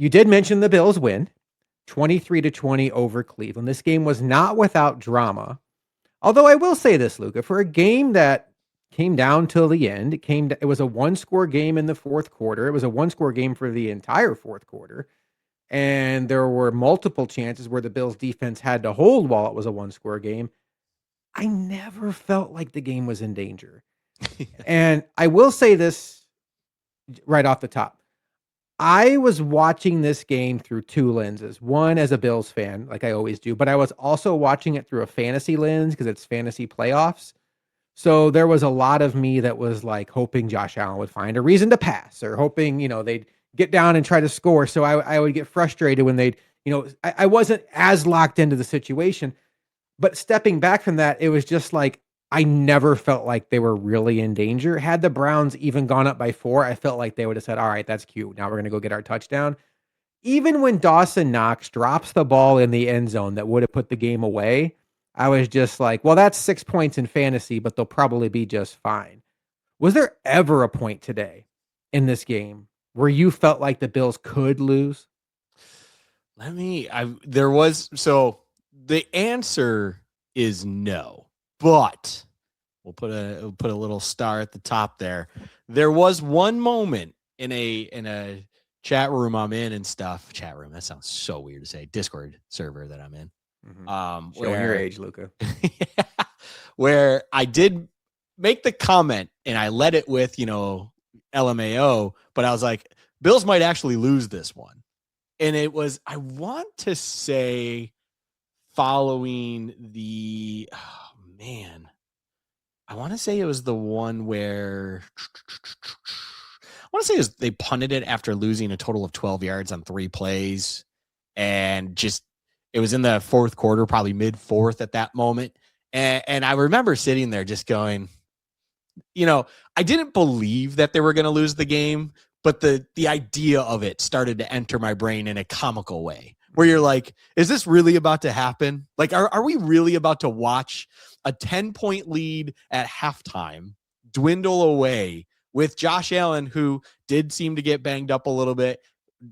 You did mention the Bills win 23-20 over Cleveland. This game was not without drama. Although I will say this, Luca, for a game that came down till the end, it was a one-score game in the fourth quarter. It was a one-score game for the entire fourth quarter. And there were multiple chances where the Bills defense had to hold while it was a one-score game. I never felt like the game was in danger. And I will say this right off the top. I was watching this game through two lenses. One, as a Bills fan, like I always do, but I was also watching it through a fantasy lens because it's fantasy playoffs. So there was a lot of me that was like hoping Josh Allen would find a reason to pass or hoping, they'd get down and try to score. So I would get frustrated when I wasn't as locked into the situation. But stepping back from that, it was just like I never felt like they were really in danger. Had the Browns even gone up by 4, I felt like they would have said, all right, that's cute. Now we're going to go get our touchdown. Even when Dawson Knox drops the ball in the end zone that would have put the game away, I was just like, well, that's 6 points in fantasy, but they'll probably be just fine. Was there ever a point today in this game where you felt like the Bills could lose? The answer is no, but we'll put a little star at the top there. There was one moment in a chat room I'm in and stuff. Chat room, that sounds so weird to say. Discord server that I'm in. Mm-hmm. Showing your age, Luca. Where I did make the comment and I led it with, LMAO, but I was like, Bills might actually lose this one. And it was, I want to say, following I want to say it was the one where they punted it after losing a total of 12 yards on 3 plays. And just, it was in the fourth quarter, probably mid-fourth at that moment. And I remember sitting there just going, I didn't believe that they were going to lose the game, but the idea of it started to enter my brain in a comical way where you're like, is this really about to happen? Like, are we really about to watch a 10-point lead at halftime dwindle away with Josh Allen, who did seem to get banged up a little bit?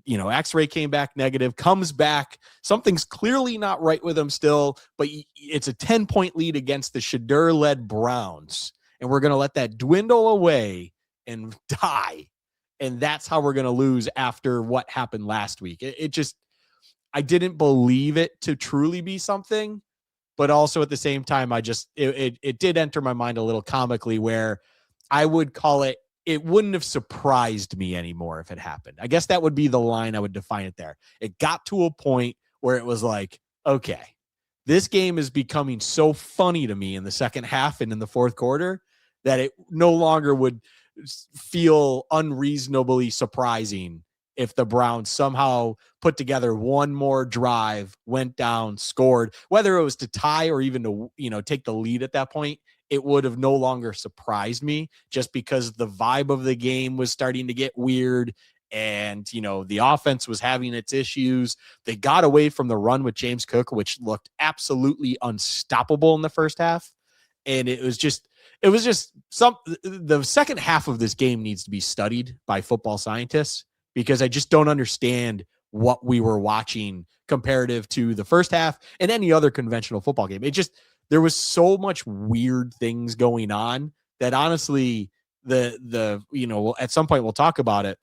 X-ray came back negative, comes back. Something's clearly not right with him still, but it's a 10-point lead against the Shedeur-led Browns. And we're going to let that dwindle away and die. And that's how we're going to lose after what happened last week. It just, I didn't believe it to truly be something, but also at the same time, it did enter my mind a little comically where I would call it, it wouldn't have surprised me anymore if it happened. I guess that would be the line I would define it there. It got to a point where it was like, okay, this game is becoming so funny to me in the second half and in the fourth quarter that it no longer would feel unreasonably surprising if the Browns somehow put together one more drive, went down, scored, whether it was to tie or even to, take the lead at that point. It would have no longer surprised me just because the vibe of the game was starting to get weird and, the offense was having its issues. They got away from the run with James Cook, which looked absolutely unstoppable in the first half. And it was just the second half of this game needs to be studied by football scientists because I just don't understand what we were watching comparative to the first half and any other conventional football game. There was so much weird things going on that honestly, at some point we'll talk about it.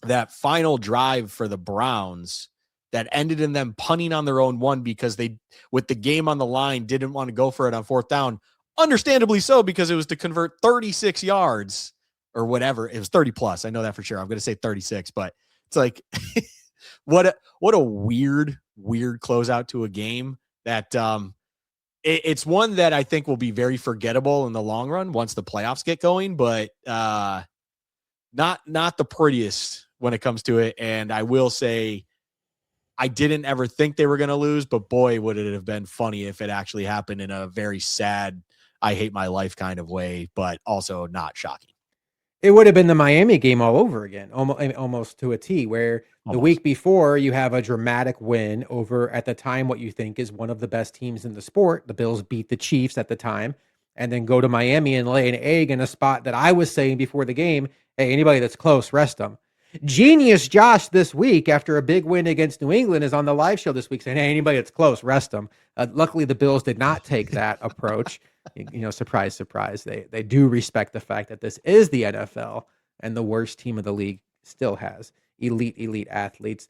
That final drive for the Browns that ended in them punting on their own one because they, with the game on the line, didn't want to go for it on fourth down. Understandably so, because it was to convert 36 yards or whatever. It was 30 plus. I know that for sure. I'm going to say 36, but it's like, what a weird closeout to a game that, it's one that I think will be very forgettable in the long run once the playoffs get going, but not the prettiest when it comes to it. And I will say, I didn't ever think they were going to lose, but boy, would it have been funny if it actually happened in a very sad, I hate my life kind of way, but also not shocking. It would have been the Miami game all over again, almost to a T, where the week before you have a dramatic win over, at the time, what you think is one of the best teams in the sport. The Bills beat the Chiefs at the time, and then go to Miami and lay an egg in a spot that I was saying before the game, hey, anybody that's close, rest them. Genius Josh this week, after a big win against New England, is on the live show this week saying, hey, anybody that's close, rest them. Luckily, the Bills did not take that approach. Surprise, surprise. They do respect the fact that this is the NFL and the worst team of the league still has elite athletes.